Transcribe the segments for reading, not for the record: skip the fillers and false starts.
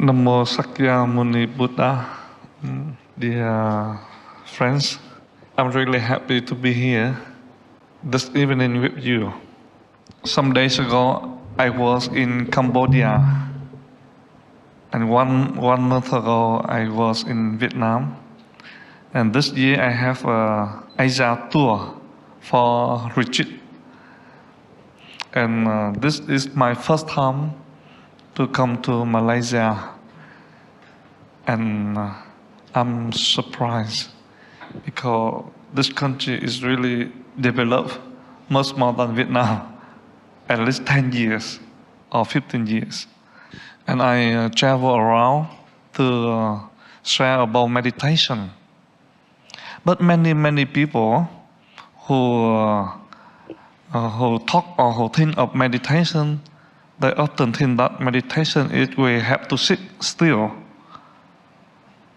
Namo Sakya Muni Buddha. Dear friends, I'm really happy to be here this evening with you. Some days ago, I was in Cambodia, and one month ago, I was in Vietnam. And this year, I have a Asia tour for retreat. And this is my first time to come to Malaysia. And I'm surprised because this country is really developed much more than Vietnam, at least 10 years or 15 years. And I travel around to share about meditation. But many people who talk or who think of meditation, they often think that meditation is we have to sit still.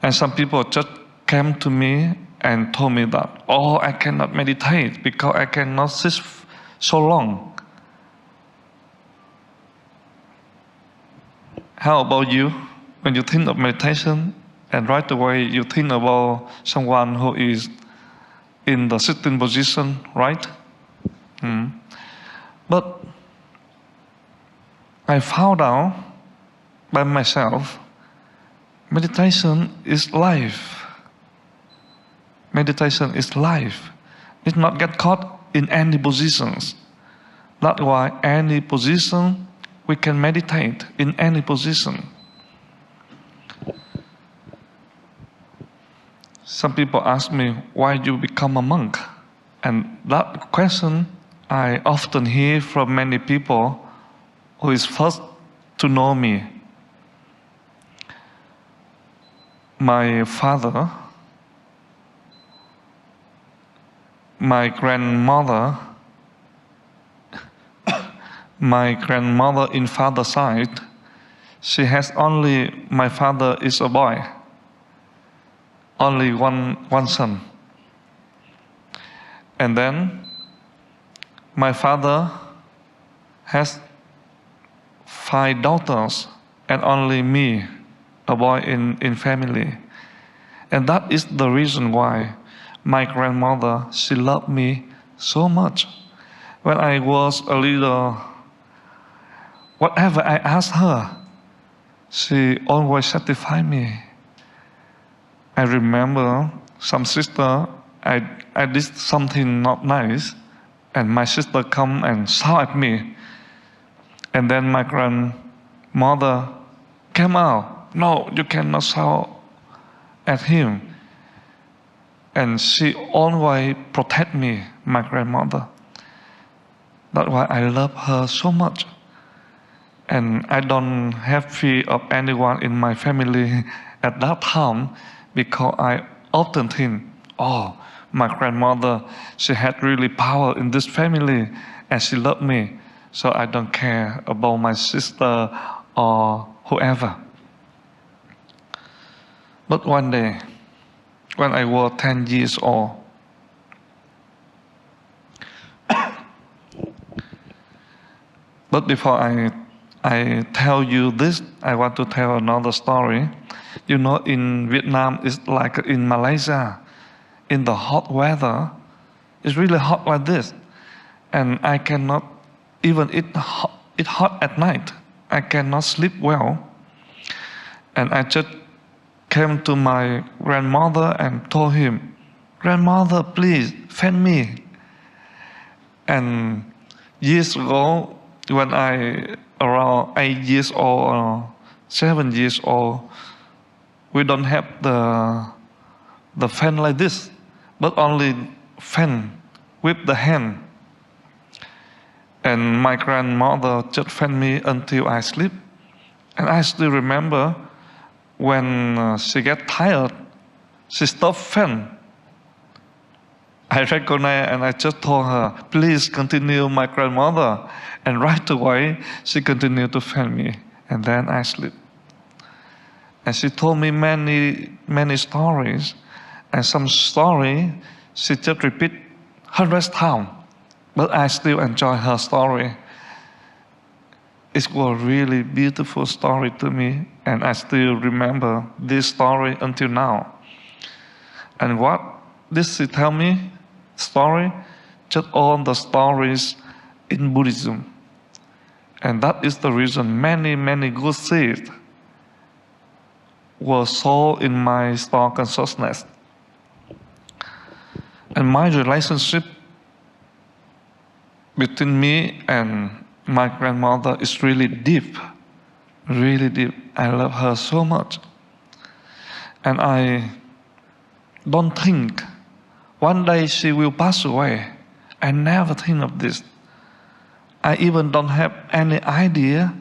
And some people just came to me and told me that, oh, I cannot meditate because I cannot sit so long. How about you? When you think of meditation, and right away you think about someone who is in the sitting position, right? But I found out by myself, meditation is life. Meditation is life. It's not get caught in any positions. That's why any position we can meditate in any position. Some people ask me why you become a monk, and that question I often hear from many people who is first to know me. My father, my grandmother in father's side, she has only, my father is a boy, only one son. And then my father has 5 daughters and only me, a boy in family. And that is the reason why my grandmother, she loved me so much. When I was a little, whatever I asked her, she always satisfied me. I remember some sister, I did something not nice, and my sister come and shout at me. And then my grandmother came out. No, you cannot shout at him. And she always protect me, my grandmother. That's why I love her so much. And I don't have fear of anyone in my family at that time, because I often think, oh, my grandmother, she had really power in this family and she loved me. So I don't care about my sister or whoever. But one day, when I was 10 years old, but before I tell you this, I want to tell another story. You know, in Vietnam, it's like in Malaysia, in the hot weather, it's really hot like this. And I cannot, even it's hot at night, I cannot sleep well. And I just came to my grandmother and told him, Grandmother, please, feed me. And years ago, when I around 8 years old or 7 years old, we don't have the fan like this, but only fan with the hand. And my grandmother just fed me until I sleep. And I still remember when she get tired, she stopped fan. I recognize and I just told her, please continue, my grandmother. And right away, she continued to fan me. And then I sleep. And she told me many stories. And some story, she just repeat 100 times. But I still enjoy her story. It was a really beautiful story to me, and I still remember this story until now. And what this tell me, story, just all the stories in Buddhism. And that is the reason many good seeds were sown in my star consciousness. And my relationship between me and my grandmother is really deep, really deep. I love her so much. And I don't think one day she will pass away. I never think of this. I even don't have any idea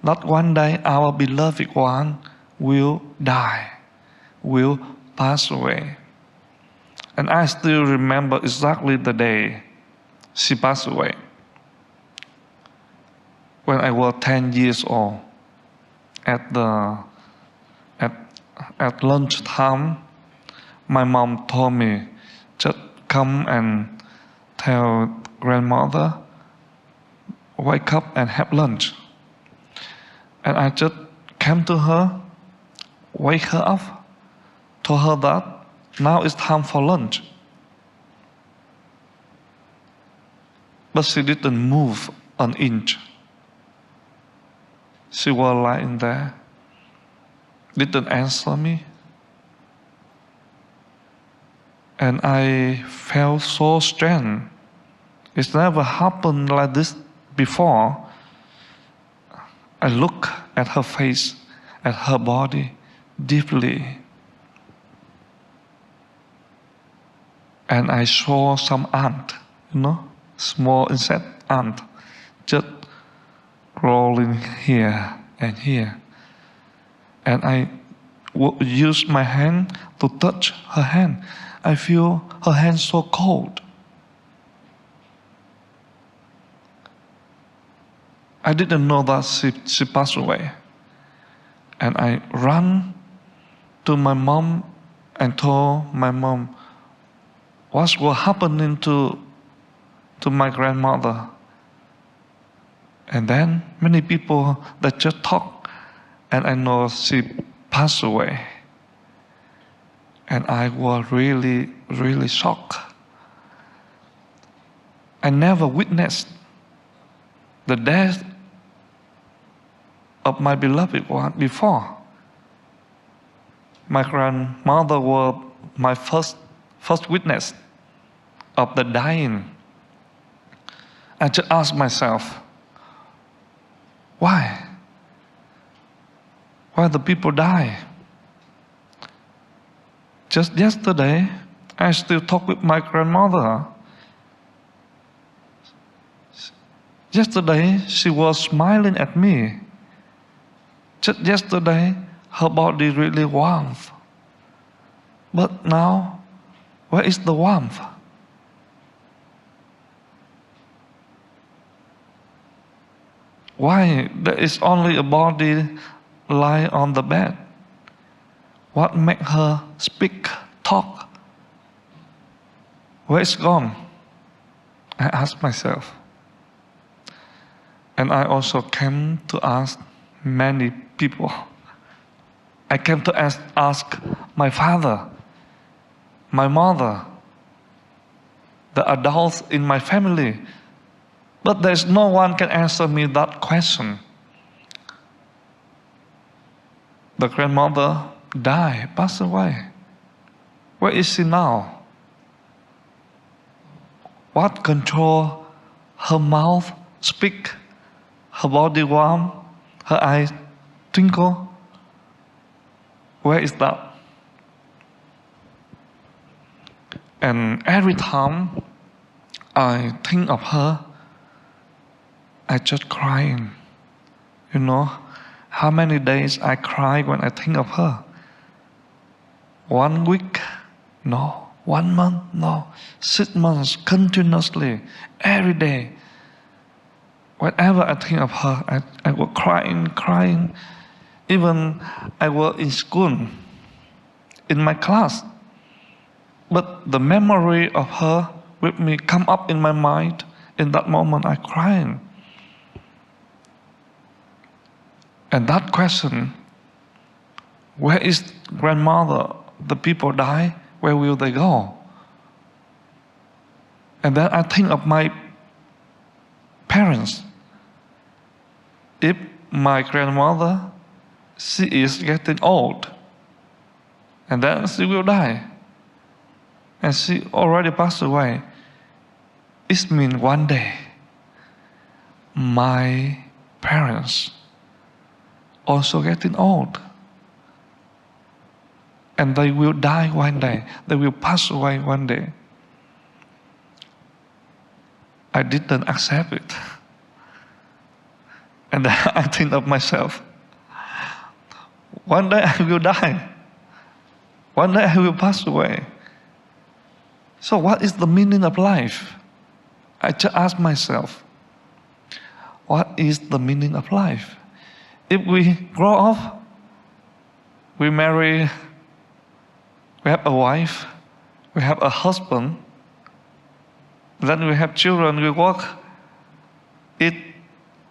that one day our beloved one will die, will pass away. And I still remember exactly the day she passed away. When I was 10 years old, at lunchtime, my mom told me, just come and tell grandmother, wake up and have lunch. And I just came to her, wake her up, told her that now it's time for lunch. But she didn't move an inch. She was lying there, didn't answer me. And I felt so strange. It's never happened like this before. I look at her face, at her body deeply. And I saw some ant, small insect ant, just crawling here and here. And I use my hand to touch her hand. I feel her hand so cold. I didn't know that she passed away. And I ran to my mom and told my mom what was happening to my grandmother. And then many people that just talk, and I know she passed away. And I was really, really shocked. I never witnessed the death of my beloved one before. My grandmother was my first witness of the dying. I just asked myself, why? Why the people die? Just yesterday, I still talk with my grandmother. Yesterday, she was smiling at me. Just yesterday, her body really warm. But now, where is the warmth? Why there is only a body lie on the bed? What make her speak, talk? Where is gone? I asked myself. And I also came to ask many people. I came to ask my father, my mother, the adults in my family. But there's no one can answer me that question. The grandmother died, passed away. Where is she now? What control her mouth speak, her body warm, her eyes twinkle? Where is that? And every time I think of her, I just crying. How many days I cry when I think of her? 1 week? No. 1 month? No. 6 months continuously, every day. Whenever I think of her, I was crying. Even I was in school, in my class. But the memory of her with me come up in my mind. In that moment, I crying. And that question, where is grandmother? The people die, where will they go? And then I think of my parents. If my grandmother, she is getting old, and then she will die, and she already passed away, it means one day my parents also getting old, and they will die one day, they will pass away one day. I didn't accept it. And then I think of myself, one day I will die. One day I will pass away. So what is the meaning of life? I just ask myself, what is the meaning of life? If we grow up, we marry, we have a wife, we have a husband, then we have children, we work, eat,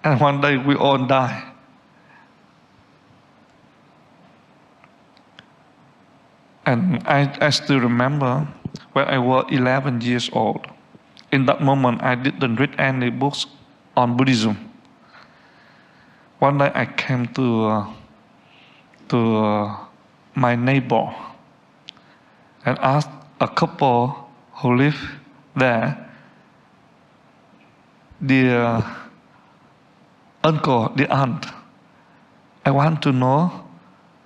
and one day we all die. And I still remember when I was 11 years old. In that moment, I didn't read any books on Buddhism. One day I came to my neighbor and asked a couple who live there, dear uncle, dear aunt, I want to know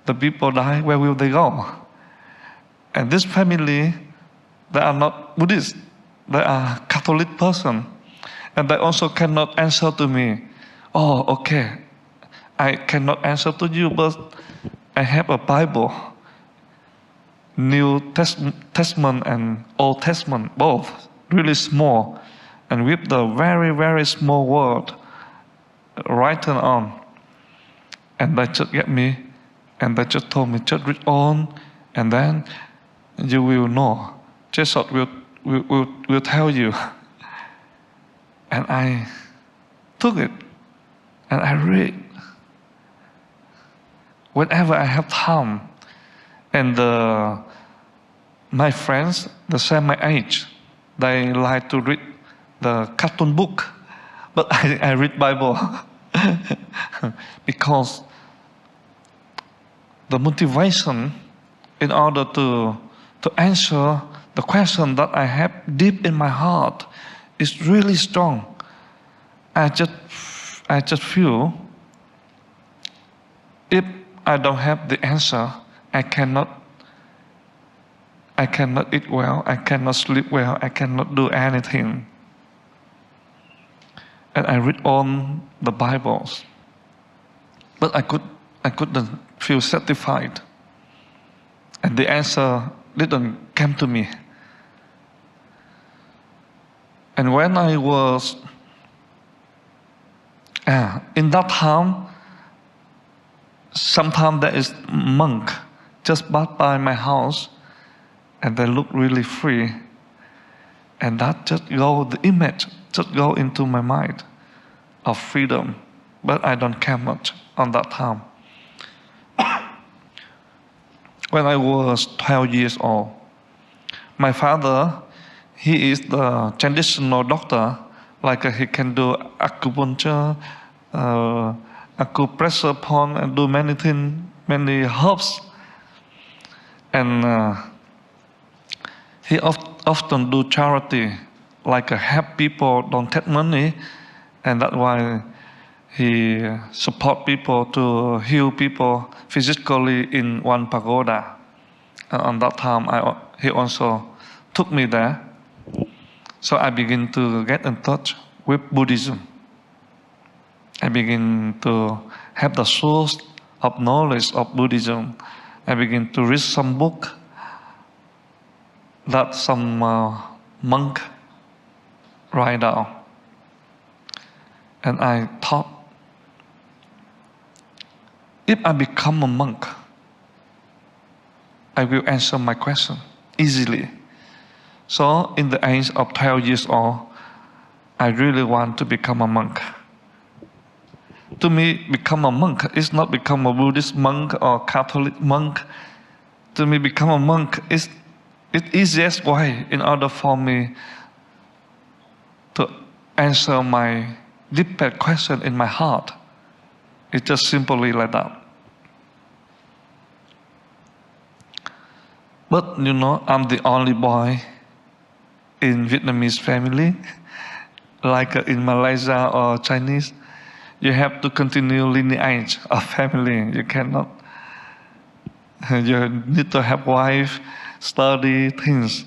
the people die, where will they go? And this family, they are not Buddhist, they are Catholic person. And they also cannot answer to me, oh, okay, I cannot answer to you, but I have a Bible, New Testament and Old Testament, both really small, and with the very, very small word written on. And they just get me, and they just told me, just read on, and then you will know. Jesus will tell you. And I took it, and I read. Whenever I have time, and my friends, the same my age, they like to read the cartoon book, but I read Bible because the motivation in order to answer the question that I have deep in my heart is really strong. I just feel if I don't have the answer, I cannot eat well, I cannot sleep well, I cannot do anything. And I read on the Bibles, but I couldn't feel satisfied, and the answer didn't come to me. And when I was in that time, sometimes there is monk just pass by my house, and they look really free, and that the image just go into my mind of freedom, but I don't care much on that time. When I was 12 years old, my father, he is the traditional doctor, like he can do acupuncture, acupressure point, and do many things, many herbs. And he often do charity, like help people don't take money, and that's why he support people to heal people physically in one pagoda. And on that time, he also took me there. So I begin to get in touch with Buddhism. I begin to have the source of knowledge of Buddhism. I begin to read some book that some monk write down. And I thought, if I become a monk, I will answer my question easily. So in the age of 12 years old, I really want to become a monk. To me, become a monk is not become a Buddhist monk or Catholic monk. To me, become a monk is the easiest way in order for me to answer my deepest question in my heart. It's just simply like that. But you know, I'm the only boy in Vietnamese family. Like in Malaysia or Chinese, you have to continue lineage of family. You cannot. You need to have wife, study things,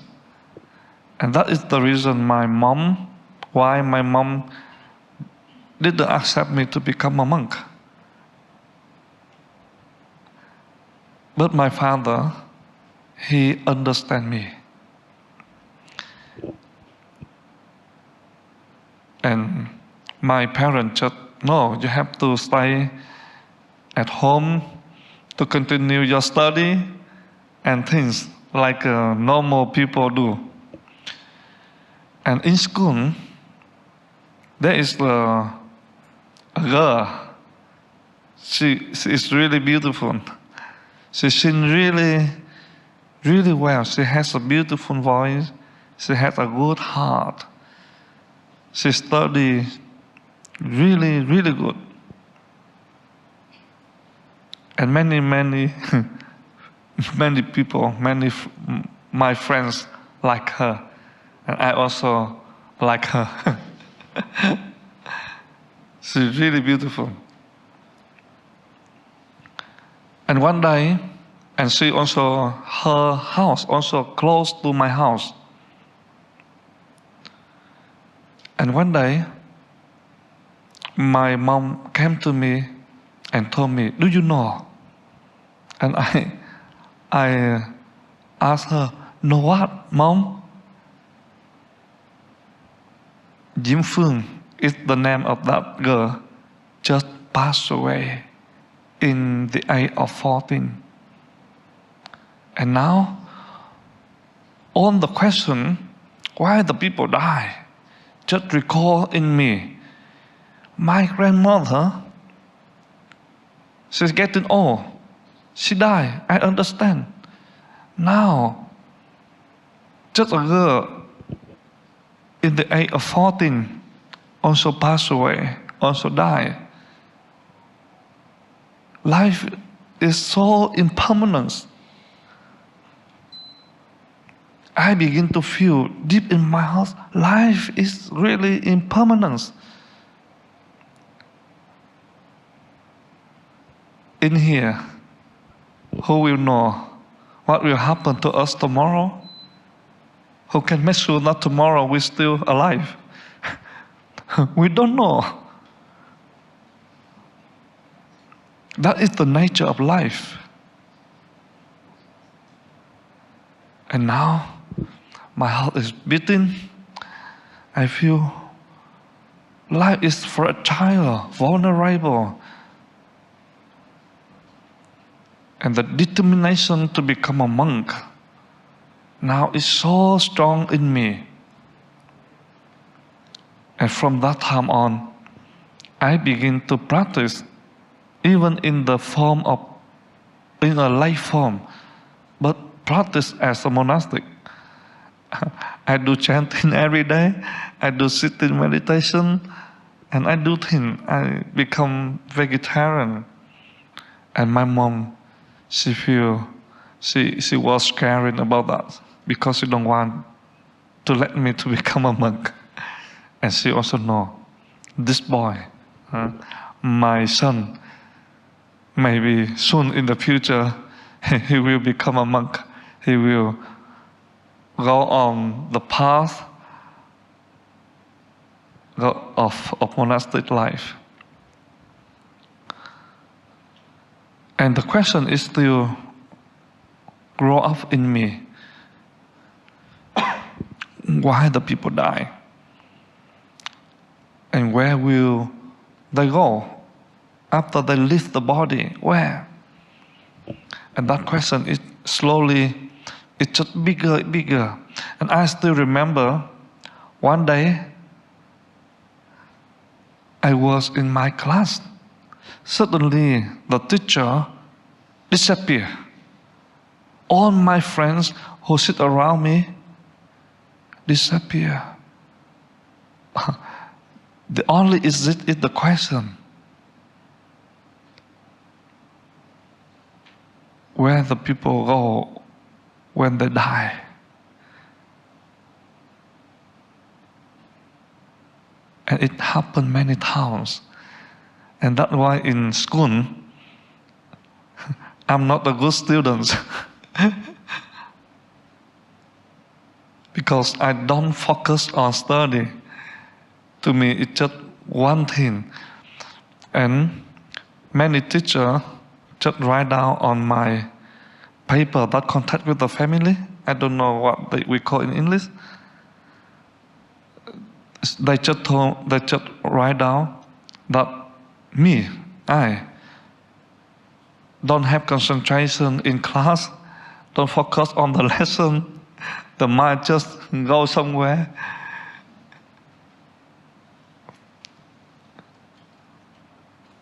and that is the reason why my mom didn't accept me to become a monk. But my father, he understand me. And my parents just, no, you have to stay at home to continue your study and things like normal people do. And in school, there is a girl. She is really beautiful. She sings really, really well. She has a beautiful voice. She has a good heart. She studies really, really good. And many, many people, my friends like her. And I also like her. She's really beautiful. And one day, and she also, her house also close to my house. And one day, my mom came to me and told me, do you know? And I asked her, know what, Mom? Jin Phang is the name of that girl, just passed away in the age of 14. And now, on the question, why the people die, just recall in me, my grandmother, she's getting old. She died, I understand. Now, just a girl in the age of 14 also passed away, also died. Life is so impermanent. I begin to feel deep in my heart, life is really impermanent. In here, who will know what will happen to us tomorrow? Who can make sure that tomorrow we're still alive? We don't know. That is the nature of life. And now, my heart is beating. I feel life is fragile, vulnerable. And the determination to become a monk now is so strong in me. And from that time on, I begin to practice even in the form of, in a life form, but practice as a monastic. I do chanting every day, I do sitting meditation, and I do things. I become vegetarian. And my mom, she was scared about that because she don't want to let me to become a monk. And she also know, this boy, my son, maybe soon in the future, he will become a monk. He will go on the path of monastic life. And the question is still grow up in me. Why the people die? And where will they go after they leave the body? Where? And that question is slowly, it's just bigger, bigger. And I still remember one day I was in my class Suddenly, the teacher disappeared. All my friends who sit around me disappear. The only exit is the question: where the people go when they die? And it happened many times. And that's why in school, I'm not a good student. Because I don't focus on study. To me, it's just one thing. And many teachers just write down on my paper that contact with the family. I don't know what we call in English. They just write down that I don't have concentration in class, don't focus on the lesson, the mind just go somewhere.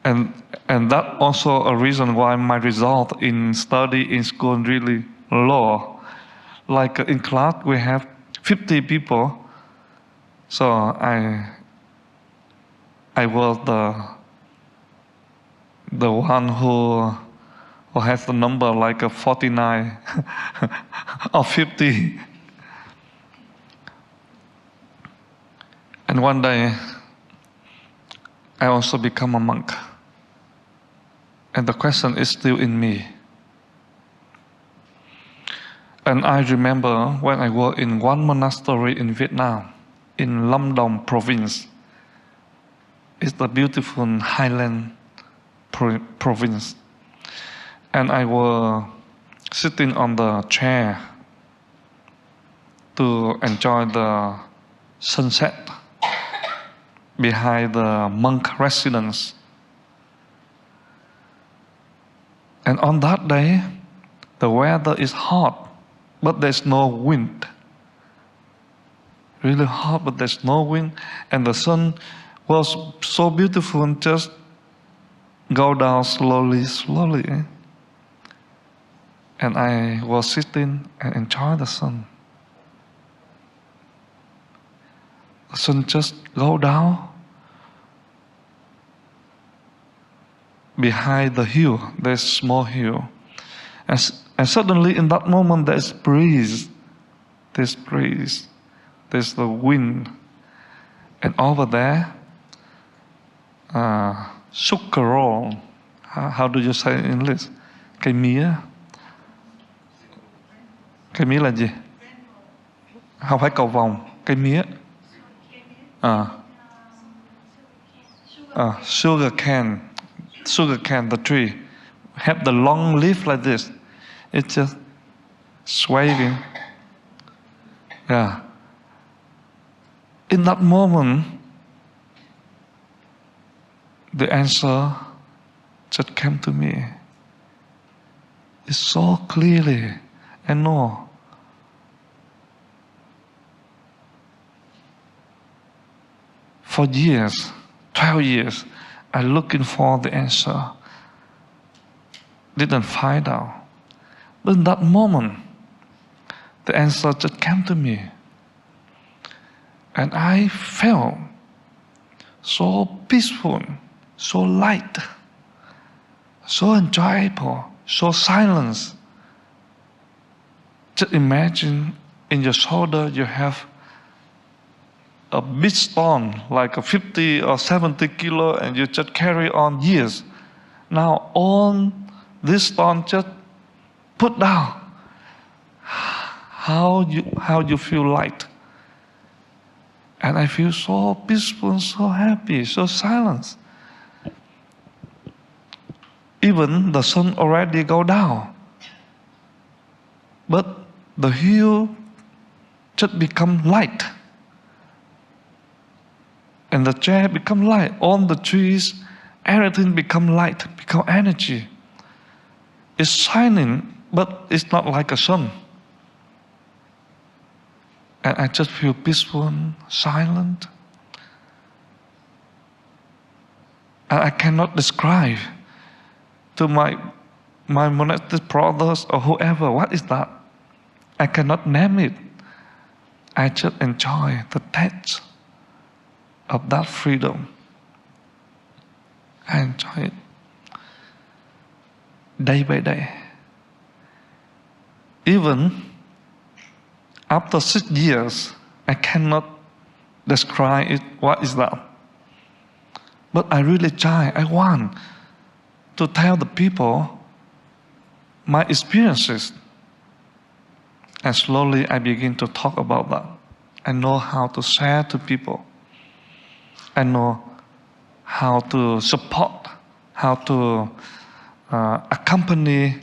And that also a reason why my result in study in school really low. Like in class we have 50 people, so I was the one who has the number like a 49 or 50. And one day I also become a monk. And the question is still in me. And I remember when I was in one monastery in Vietnam, in Lâm Đồng province. It's the beautiful highland province. And I was sitting on the chair to enjoy the sunset behind the monk residence. And on that day, the weather is hot, but there's no wind. Really hot, but there's no wind. And the sun was so beautiful, just go down slowly. And I was sitting and enjoy the sun. The sun just go down. Behind the hill, there's small hill. And suddenly in that moment there's breeze. There's breeze. There's the wind. And over there, sugar. How do you say in English? Cây mía. Cây mía là gì? Không phải cầu vồng. Cây mía. Sugar cane. Sugar cane, the tree, have the long leaf like this. It's just swaying. Yeah. In that moment, the answer just came to me. It's so clearly. I know. For years, 12 years, I'm looking for the answer. Didn't find out. But in that moment, the answer just came to me. And I felt so peaceful, so light, so enjoyable, so silence. Just imagine in your shoulder you have a big stone, like a 50 or 70 kilo, and you just carry on years. Now all this stone just put down. How you feel light. And I feel so peaceful, so happy, so silent. Even the sun already go down. But the hill just become light. And the chair become light. All the trees, everything become light, become energy. It's shining, but it's not like a sun. And I just feel peaceful, silent. And I cannot describe to my monastic brothers or whoever, what is that? I cannot name it. I just enjoy the taste of that freedom. I enjoy it day by day. Even after 6 years, I cannot describe it. What is that? But I really try. I want to tell the people my experiences. And slowly I begin to talk about that. I know how to share to people. I know how to support, how to accompany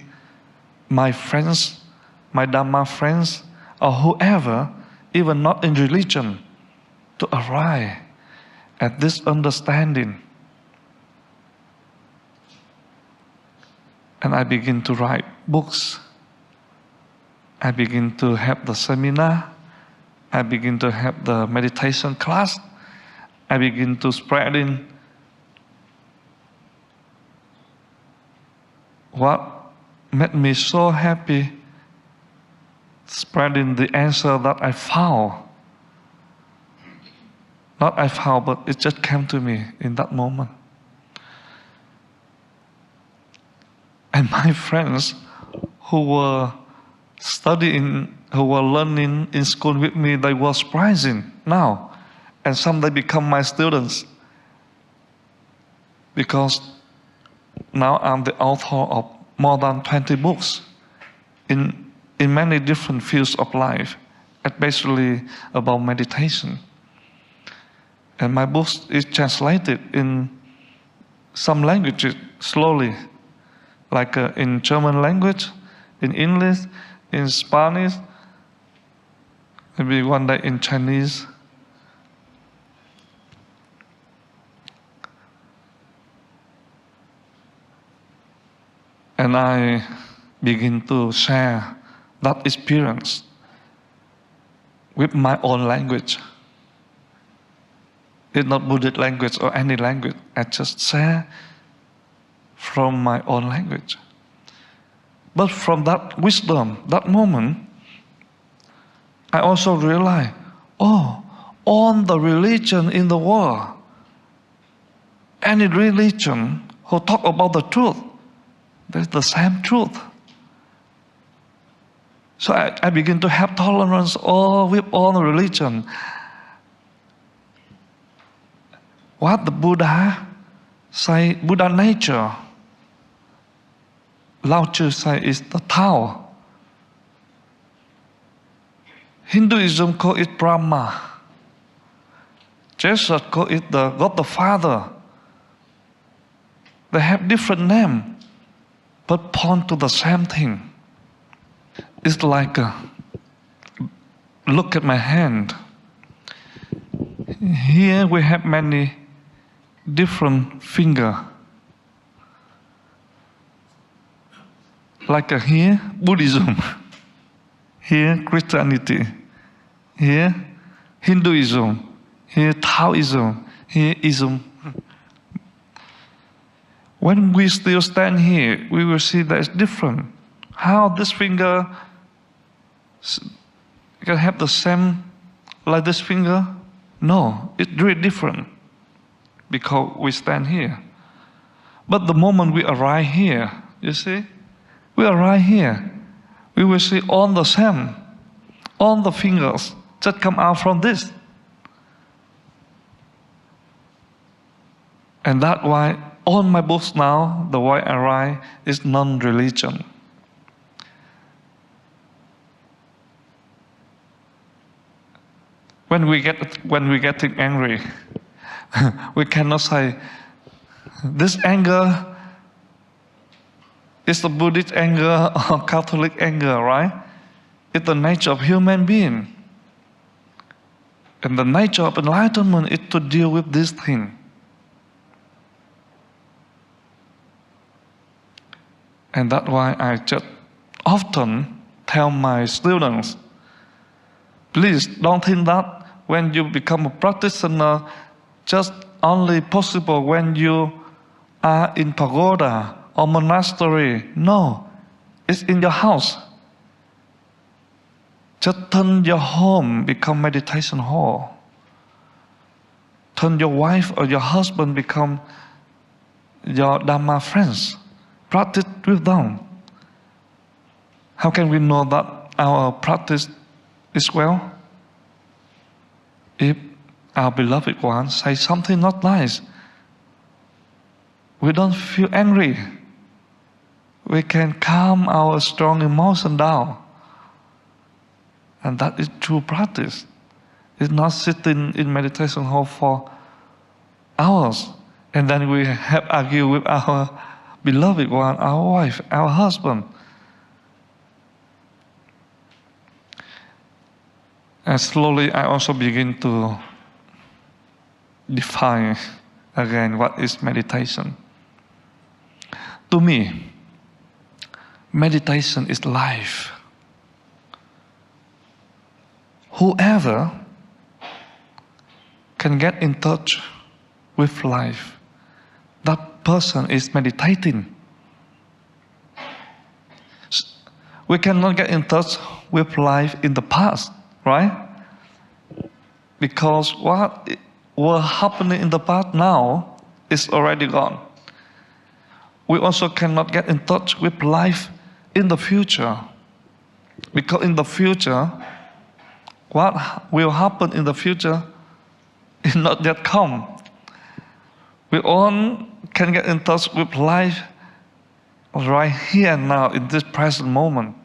my friends, my Dhamma friends, or whoever, even not in religion, to arrive at this understanding. And I begin to write books. I begin to have the seminar. I begin to have the meditation class. I begin to spreading what made me so happy, spreading the answer that I found. Not I found, but it just came to me in that moment. And my friends who were studying, who were learning in school with me, they were surprising now. And some they become my students. Because now I'm the author of more than 20 books in many different fields of life, especially about meditation. And my book is translated in some languages slowly, like in German language, in English, in Spanish, maybe one day in Chinese. And I begin to share that experience with my own language. It's not Buddhist language or any language. I just share from my own language. But from that wisdom, that moment, I also realized, all the religion in the world, any religion who talk about the truth, there's the same truth. So I begin to have tolerance with all the religion. What the Buddha say, Buddha nature, Lao Tzu say is the Tao. Hinduism call it Brahma. Jesus call it the God the Father. They have different names, but point to the same thing. It's like, look at my hand. Here we have many different fingers. Like here, Buddhism. Here, Christianity. Here, Hinduism. Here, Taoism. Here, Ism. When we still stand here, we will see that it's different. How this finger can have the same like this finger? No, it's really different because we stand here. But the moment we arrive here, you see, we arrive here, we will see all the same, all the fingers that come out from this. And that's why all my books now, the way I write, is non-religion. When we getting angry, we cannot say, this anger is the Buddhist anger or Catholic anger, right? It's the nature of human being. And the nature of enlightenment is to deal with this thing. And that's why I just often tell my students, please don't think that when you become a practitioner, just only possible when you are in pagoda or monastery. No, it's in your house. Just turn your home become meditation hall. Turn your wife or your husband become your Dhamma friends. Practice with them. How can we know that our practice is well? If our beloved one say something not nice, we don't feel angry. We can calm our strong emotion down. And that is true practice. It's not sitting in meditation hall for hours and then we have argued with our beloved one, our wife, our husband. And slowly I also begin to define again what is meditation. To me, meditation is life. Whoever can get in touch with life, that person is meditating. We cannot get in touch with life in the past, right? Because what was happening in the past now is already gone. We also cannot get in touch with life in the future. Because in the future, what will happen in the future is not yet come. We all can get in touch with life right here and now in this present moment.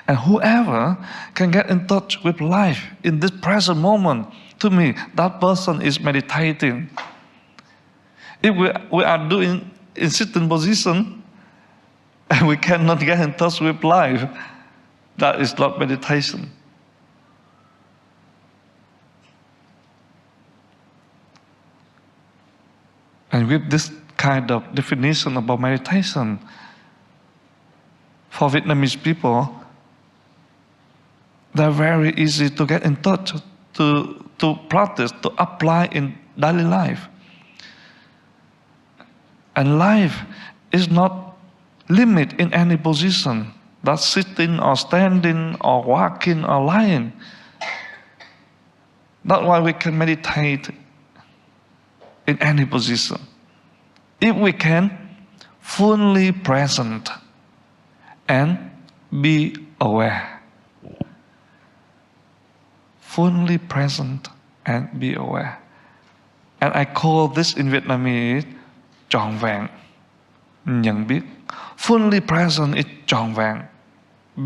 And whoever can get in touch with life in this present moment, to me, that person is meditating. If we are doing in sitting position and we cannot get in touch with life, that is not meditation. And with this kind of definition about meditation, for Vietnamese people, they're very easy to get in touch, to practice, to apply in daily life. And life is not limited in any position, that's sitting or standing or walking or lying. That's why we can meditate in any position. If we can, fully present and be aware. Fully present and be aware. And I call this in Vietnamese trọn vẹn, nhận biết. Fully present is trọn vẹn.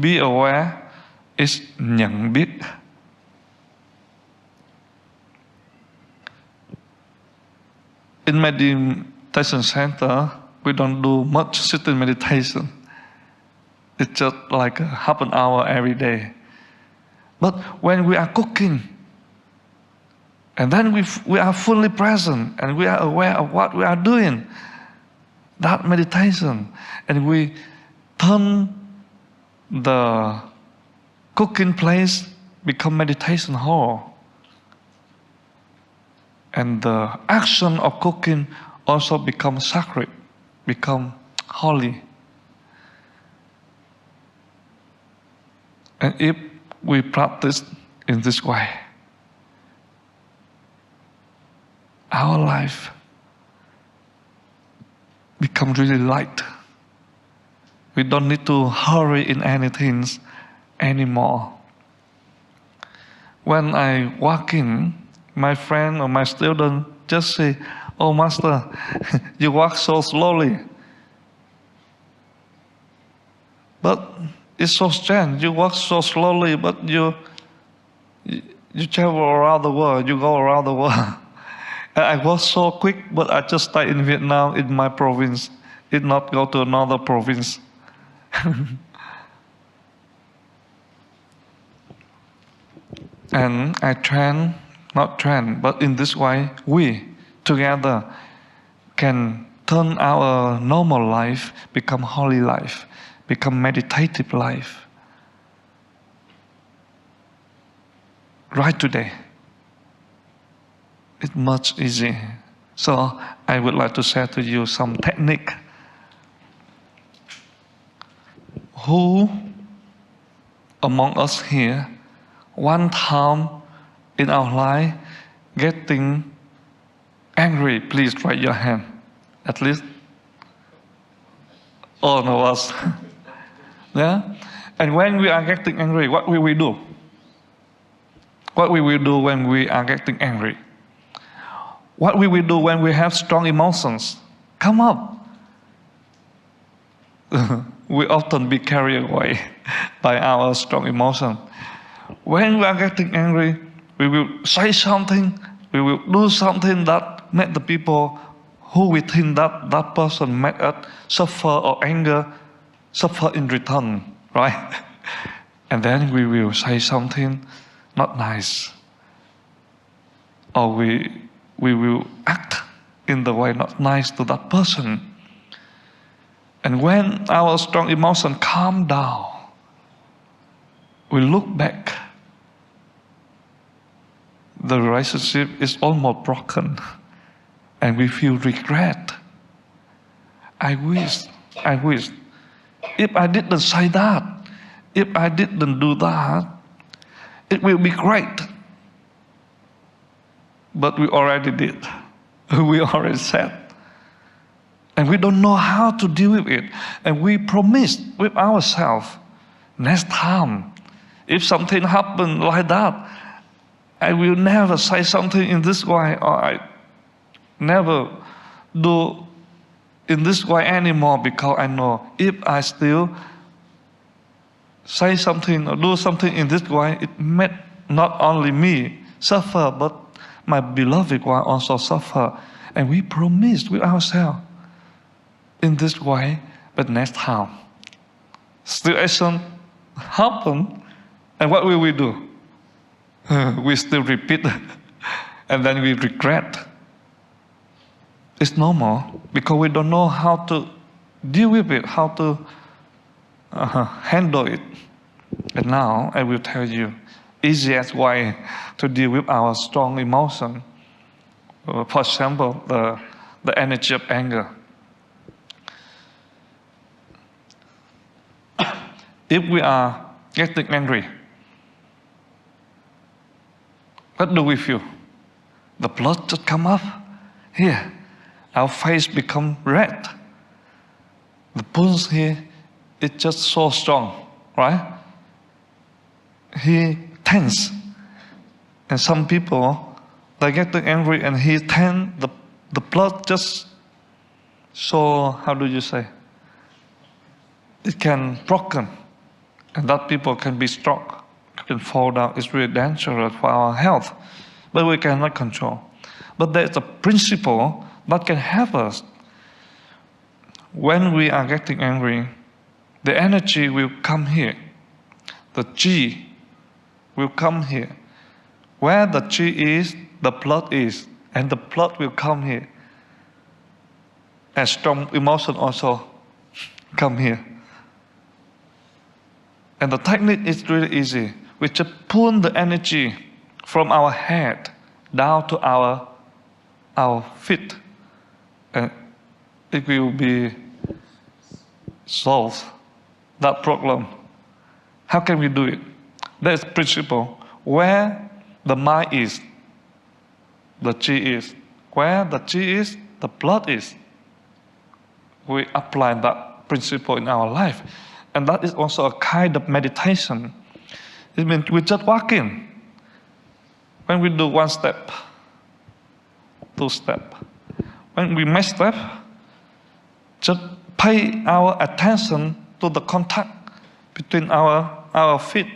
Be aware is nhận biết. In meditation center, we don't do much sitting meditation. It's just like a half an hour every day. But when we are cooking, and then we are fully present, and we are aware of what we are doing, that meditation, and we turn the cooking place become meditation hall. And the action of cooking also becomes sacred, become holy. And if we practice in this way, our life becomes really light. We don't need to hurry in anything anymore. When I walk in, my friend or my student just say, "Oh, Master, you walk so slowly." But it's so strange. You walk so slowly, but you travel around the world. You go around the world. And I walk so quick, but I just stay in Vietnam, in my province. Did not go to another province. And I train. Not trend, but in this way, we together can turn our normal life become holy life, become meditative life. Right today, it's much easier. So I would like to share to you some technique. Who among us here, one time in our life, getting angry? Please raise your hand. At least all of us. Yeah? And when we are getting angry, what will we do? What will we do when we are getting angry? What will we do when we have strong emotions? Come up. We often be carried away by our strong emotion. When we are getting angry, we will say something, we will do something that make the people who we think that person make us suffer or anger, suffer in return, right? And then we will say something not nice. Or we will act in the way not nice to that person. And when our strong emotion calm down, we look back. The relationship is almost broken. And we feel regret. I wish, if I didn't say that, if I didn't do that, it will be great. But we already did. We already said. And we don't know how to deal with it. And we promised with ourselves, next time, if something happens like that, I will never say something in this way, or I never do in this way anymore, because I know if I still say something or do something in this way, it may not only me suffer, but my beloved one also suffer. And we promised with ourselves in this way, but next time situation happen, and what will we do? We still repeat, and then we regret. It's normal, because we don't know how to deal with it, how to handle it. And now I will tell you easiest way to deal with our strong emotion. For example, the energy of anger. If we are getting angry, what do we feel? The blood just come up here. Our face become red. The pulse here is just so strong, right? He tense. And some people, they get angry and he tense, the blood just so, how do you say? It can broken. And that people can be struck, can fall down. It's really dangerous for our health. But we cannot control. But there's a principle that can help us. When we are getting angry, the energy will come here. The chi will come here. Where the chi is, the blood is. And the blood will come here. And strong emotion also come here. And the technique is really easy. We just pull the energy from our head down to our feet. And it will be solved, that problem. How can we do it? There's a principle. Where the mind is, the chi is. Where the chi is, the blood is. We apply that principle in our life. And that is also a kind of meditation. It means we just walk in. When we do one step, two steps. When we make step, just pay our attention to the contact between our feet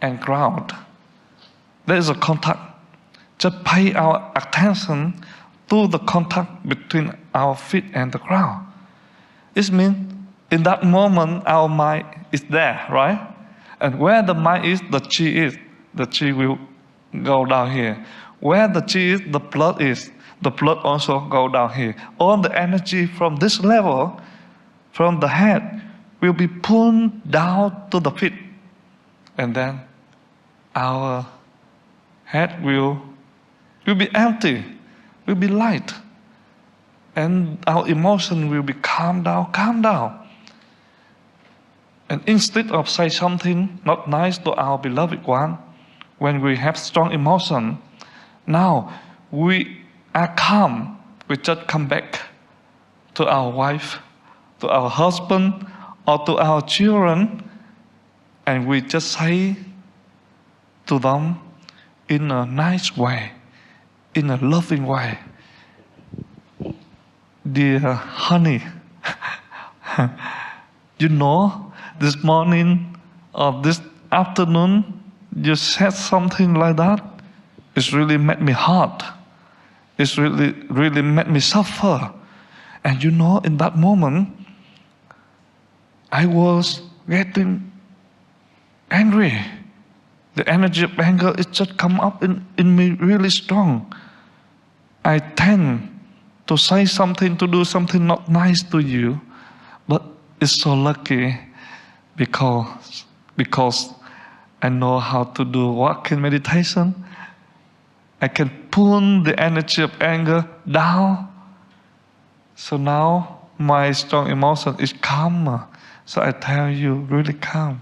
and ground. There is a contact. Just pay our attention to the contact between our feet and the ground. It means in that moment, our mind is there, right? And where the mind is, the chi is. The chi will go down here. Where the chi is, the blood is. The blood also go down here. All the energy from this level, from the head, will be pulled down to the feet. And then our head will be empty. will be light. And our emotion will be calm down, calm down. And instead of say something not nice to our beloved one, when we have strong emotion, now we are calm. We just come back to our wife, to our husband, or to our children, and we just say to them in a nice way, in a loving way, "Dear honey, you know, this morning or this afternoon, you said something like that. It's really made me hurt. It's really made me suffer. And you know, in that moment, I was getting angry. The energy of anger, it just come up in me really strong. I tend to say something, to do something not nice to you, but it's so lucky because I know how to do walking meditation. I can pull the energy of anger down. So now my strong emotion is calmer. So I tell you, really calm.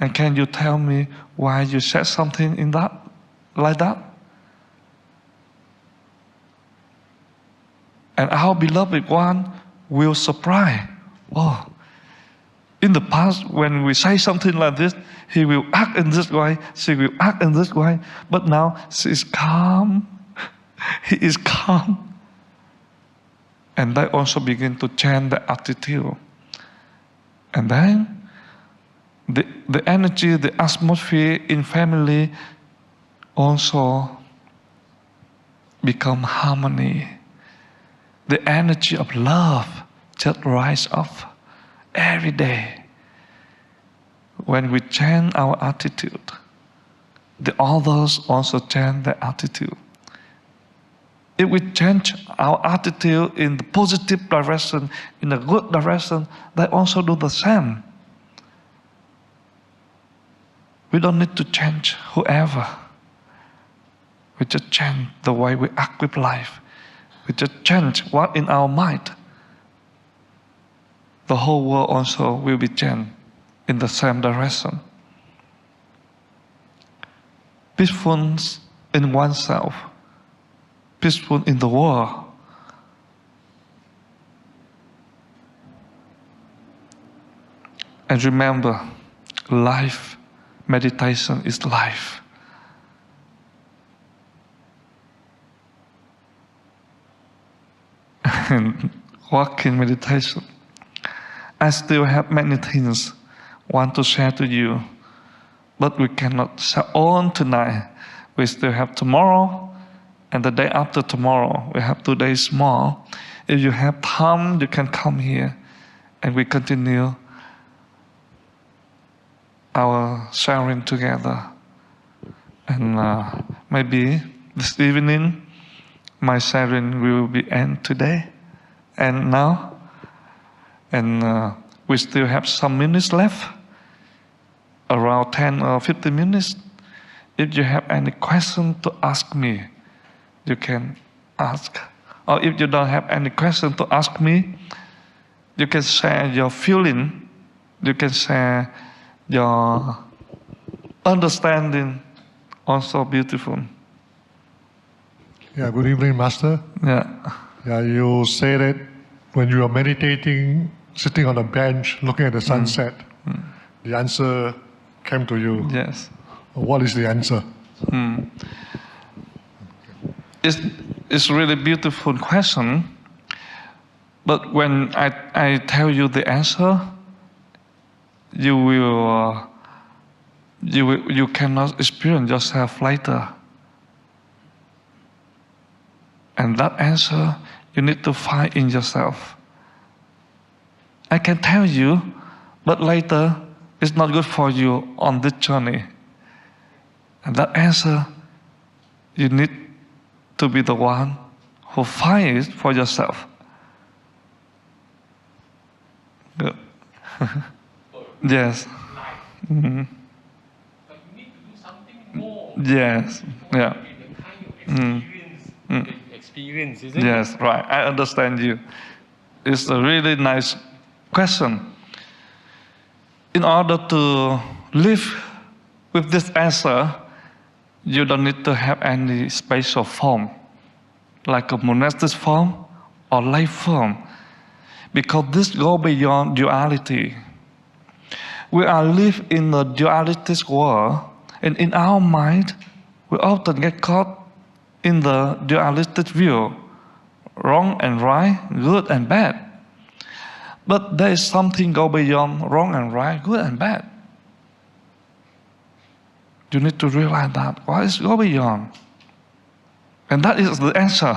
And can you tell me why you said something in that, like that? And our beloved one will surprise. Oh, in the past, when we say something like this, he will act in this way, she will act in this way. But now she is calm. He is calm. And they also begin to change the attitude. And then the energy, the atmosphere in family also become harmony. The energy of love just rise up every day. When we change our attitude, the others also change their attitude. If we change our attitude in the positive direction, in a good direction, they also do the same. We don't need to change whoever. We just change the way we act with life. We just change what in our mind. The whole world also will be changed in the same direction. Peaceful in oneself, peaceful in the world. And remember, life, meditation is life. And walking meditation, I still have many things I want to share to you, but we cannot share all tonight. We still have tomorrow and the day after tomorrow. We have 2 days more. If you have time, you can come here and we continue our sharing together. And maybe this evening, my sharing will be end today and now. And we still have some minutes left, around 10 or 15 minutes. If you have any question to ask me, you can ask. Or if you don't have any question to ask me, you can share your feeling, you can share your understanding, also beautiful. Yeah, good evening, Master. Yeah. Yeah, you say that when you are meditating, sitting on a bench, looking at the sunset, the answer came to you. Yes. What is the answer? It's really beautiful question. But when I tell you the answer, you cannot experience yourself later. And that answer you need to find in yourself. I can tell you, but later it's not good for you on this journey. And that answer, you need to be the one who finds it for yourself. Good. Yes. Mm-hmm. But you need to do something more. Yes. Yeah. The kind of experience that you experience, isn't it? Yes, right. I understand you. It's a really nice question. In order to live with this answer, you don't need to have any special form, like a monastic form or life form, because this goes beyond duality. We are live in a dualistic world, and in our mind, we often get caught in the dualistic view, wrong and right, good and bad. But there is something go beyond wrong and right, good and bad. You need to realize that. What is go beyond? And that is the answer.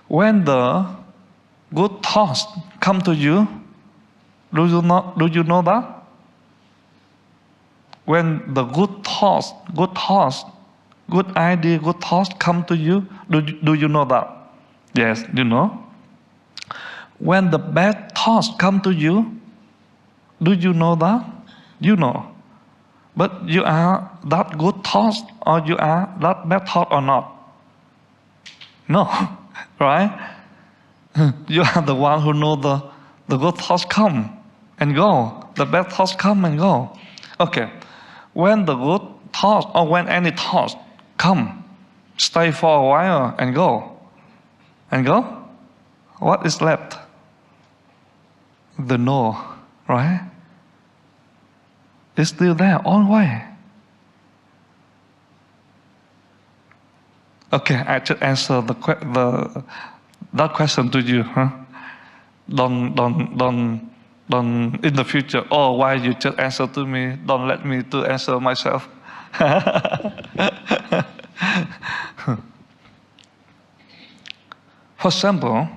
When the good thoughts come to you, do you know that? When the good thoughts, good idea, good thoughts come to you, do you know that? Yes, you know. When the bad thoughts come to you, do you know that? You know. But you are that good thoughts or you are that bad thought or not? No, right? You are the one who know the good thoughts come and go. The bad thoughts come and go. Okay. When the good thoughts or when any thoughts come, stay for a while and go. And go? What is left? The no, right? It's still there, always. Okay, I just answer that question to you, huh? Don't in the future. Oh, why you just answer to me? Don't let me to answer myself. For example,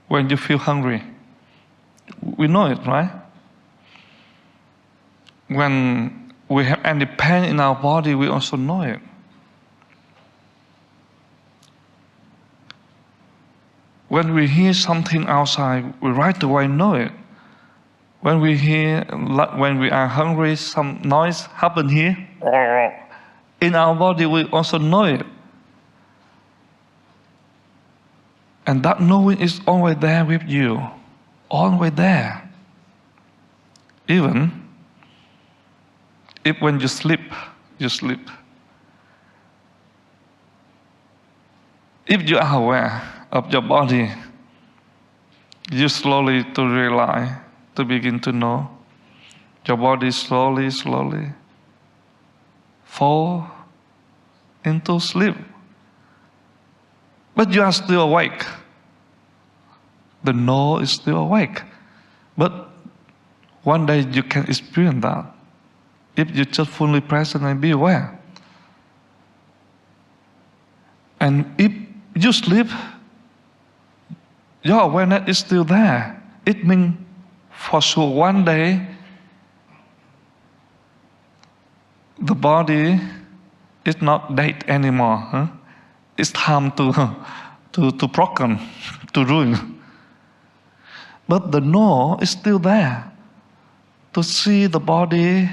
when you feel hungry, we know it, right? When we have any pain in our body, we also know it. When we hear something outside, we right away know it. When we are hungry, some noise happen here. In our body, we also know it. And that knowing is always there with you. Always there. Even if when you sleep, you sleep. If you are aware of your body, you slowly to realize, to begin to know, your body slowly fall into sleep. But you are still awake. The no is still awake. But one day you can experience that if you just fully present and be aware. And if you sleep, your awareness is still there. It means for sure one day the body is not dead anymore. Huh? It's time to broken, to ruin. But the no is still there. To see the body,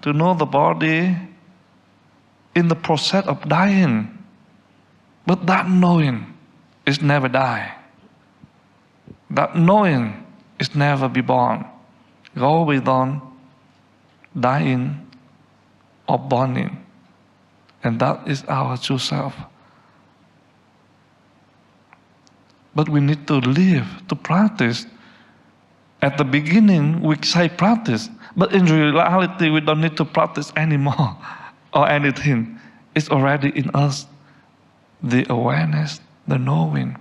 to know the body in the process of dying. But that knowing is never die. That knowing is never be born. Go beyond dying or born in. And that is our true self. But we need to live, to practice. At the beginning, we say practice. But in reality, we don't need to practice anymore or anything. It's already in us. The awareness, the knowing.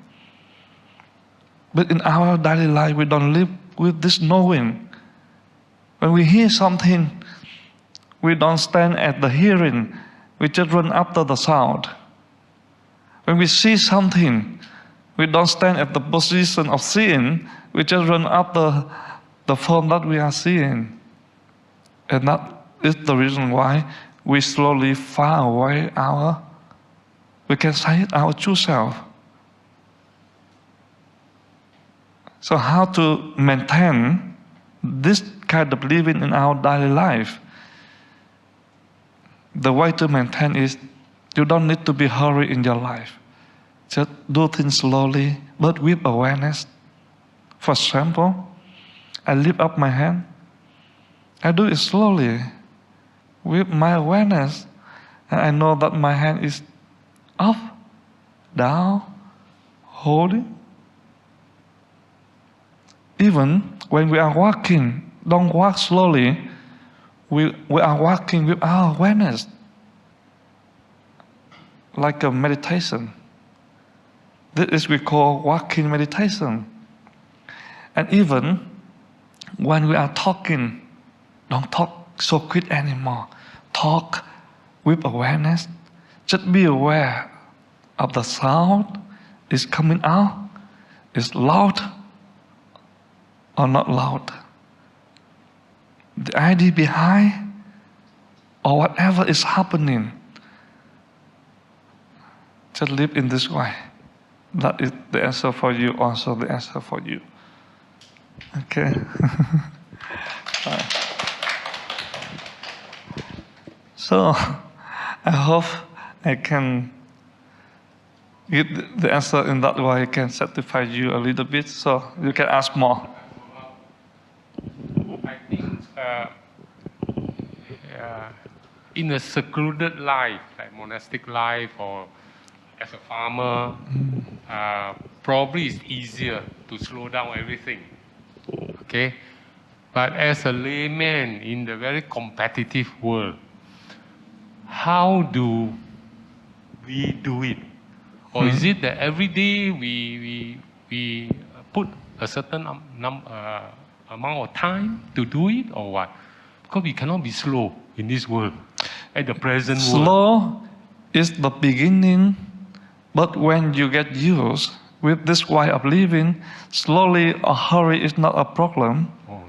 But in our daily life, we don't live with this knowing. When we hear something, we don't stand at the hearing. We just run after the sound. When we see something, we don't stand at the position of seeing. We just run after the form that we are seeing. And that is the reason why we slowly far away we can say it, our true self. So how to maintain this kind of living in our daily life? the way to maintain is you don't need to be hurried in your life. Just do things slowly, but with awareness. For example, I lift up my hand. I do it slowly with my awareness. And I know that my hand is up, down, holding. Even when we are walking, don't walk slowly. We are walking with our awareness, like a meditation. This is we call walking meditation. And even when we are talking, don't talk so quick anymore. Talk with awareness. Just be aware of the sound is coming out. Is loud or not loud. The idea behind or whatever is happening. Just live in this way. That is the answer for you, also the answer for you. Okay. So, I hope I can give the answer in that way. I can satisfy you a little bit, so you can ask more. I think in a secluded life, like monastic life or as a farmer, probably it's easier to slow down everything. Okay? But as a layman in the very competitive world, how do we do it? Or is it that every day we put a certain amount of time to do it, or what? Because we cannot be slow in this world, at the present world. Slow is the beginning, but when you get used with this way of living, slowly or hurry is not a problem. Oh.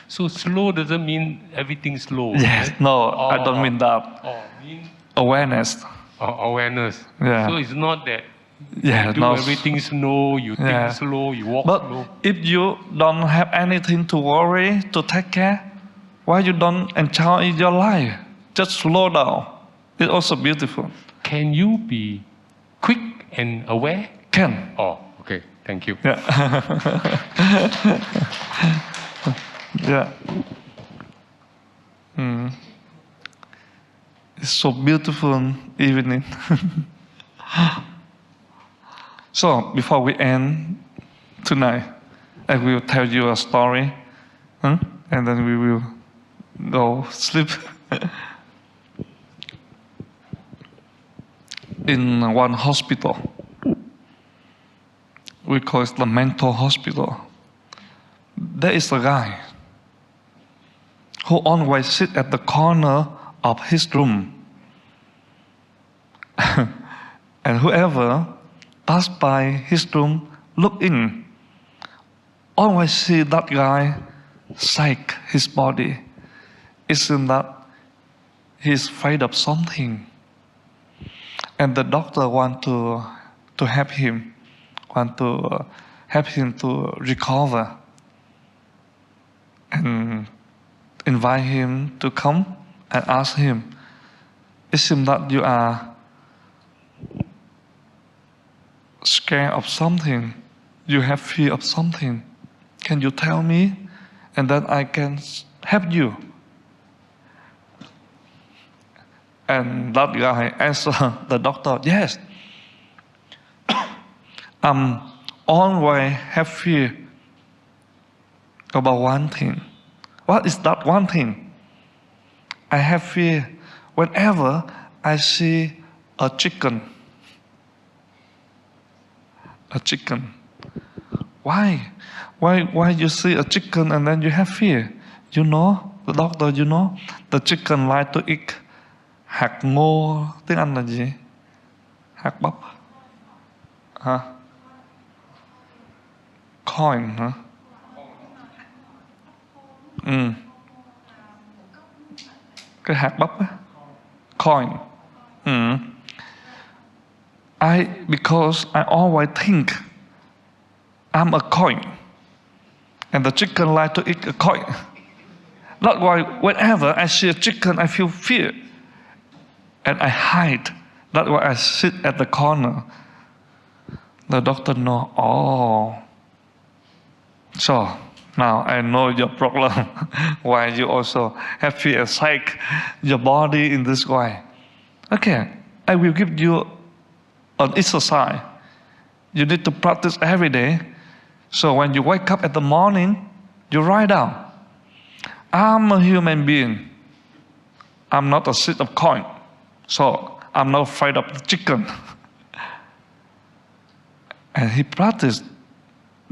So slow doesn't mean everything slow. Yes, right? no, I don't mean that. Mean awareness. Awareness. Yeah. So it's not that you do everything slow, you think slow, you walk slow. But if you don't have anything to worry, to take care, why you don't enjoy your life? Just slow down. It's also beautiful. Can you be quick and aware? Can. Oh, okay. Thank you. Yeah. Yeah. It's so beautiful evening. So before we end tonight, I will tell you a story, and then we will go sleep. In one hospital, we call it the mental hospital. There is a guy who always sit at the corner of his room. And whoever pass by his room, look in, always see that guy shake his body. It seems that he's afraid of something. And the doctor want to help him, to recover. And invite him to come and ask him, it seems that you are scared of something, you have fear of something. Can you tell me? And then I can help you. And that guy answered the doctor, yes. I'm always have fear about one thing. What is that one thing? I have fear whenever I see a chicken. A chicken. Why? Why you see a chicken and then you have fear? You know, the doctor, you know, the chicken like to eat hạt ngô. Tiếng Anh là gì? Hạt bắp. Hả? Coin hả? Cái hạt bắp á. Coin. Because I always think I'm a coin, and the chicken like to eat a coin. That's why whenever I see a chicken, I feel fear. and I hide. That's why I sit at the corner. The doctor know, oh, so now I know your problem. Why you also happy and psych your body in this way. Okay, I will give you an exercise. You need to practice every day. So when you wake up at the morning, you write down, I'm a human being. I'm not a seed of corn. So I'm not afraid of the chicken. And he practiced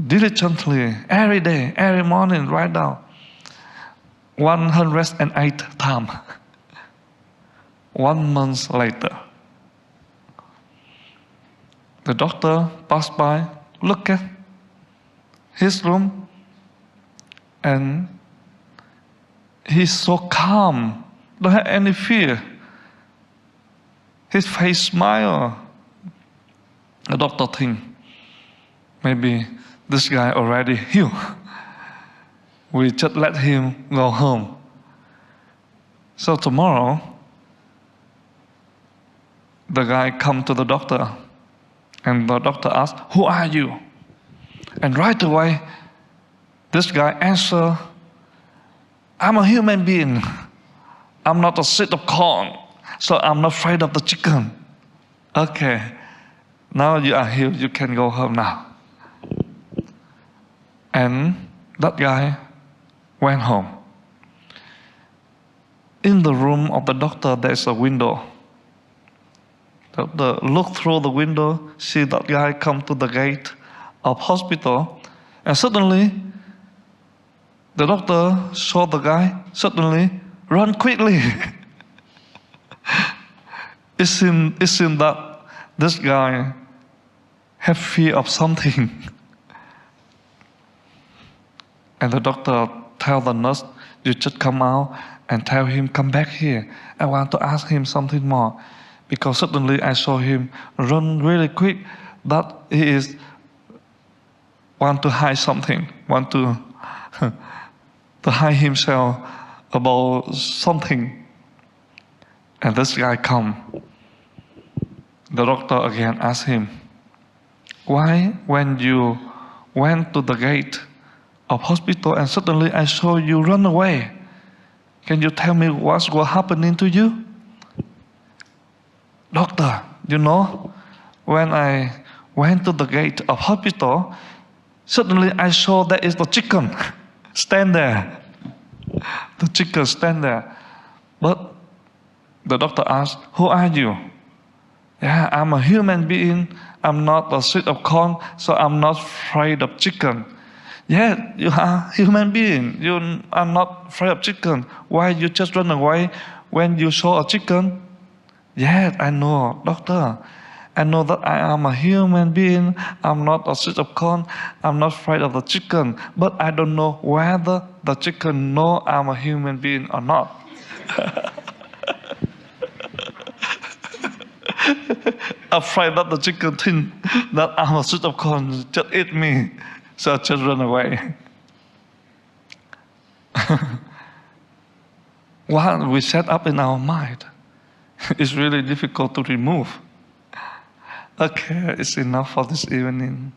diligently every day, every morning, write down 108 times. 1 month later, the doctor passed by, look at his room, and he's so calm, don't have any fear. His face smile. The doctor thinks, maybe this guy already healed. We just let him go home. So tomorrow, the guy come to the doctor, and the doctor asked, who are you? And right away, this guy answered, I'm a human being. I'm not a seed of corn, so I'm not afraid of the chicken. Okay, now you are healed, you can go home now. And that guy went home. In the room of the doctor, there's a window. The doctor looked through the window, see that guy come to the gate of hospital, and suddenly, the doctor saw the guy, suddenly run quickly. It seemed that this guy had fear of something. And the doctor tell the nurse, you just come out and tell him, come back here. I want to ask him something more. Because suddenly I saw him run really quick, that he is want to hide something, want to hide himself about something. And this guy come. The doctor again asked him, why when you went to the gate of hospital and suddenly I saw you run away, can you tell me what's happening to you? Doctor, you know, when I went to the gate of hospital, suddenly I saw there is the chicken stand there. The chicken stand there. But the doctor asked, who are you? Yeah, I'm a human being. I'm not a seed of corn, so I'm not afraid of chicken. Yeah, you are a human being. You are not afraid of chicken. Why you just run away when you saw a chicken? Yes, I know, doctor. I know that I am a human being. I'm not a seed of corn. I'm not afraid of the chicken. But I don't know whether the chicken know I'm a human being or not. Afraid that the chicken think that I'm a seed of corn, just eat me. So I just run away. What we set up in our mind is really difficult to remove. Okay, it's enough for this evening.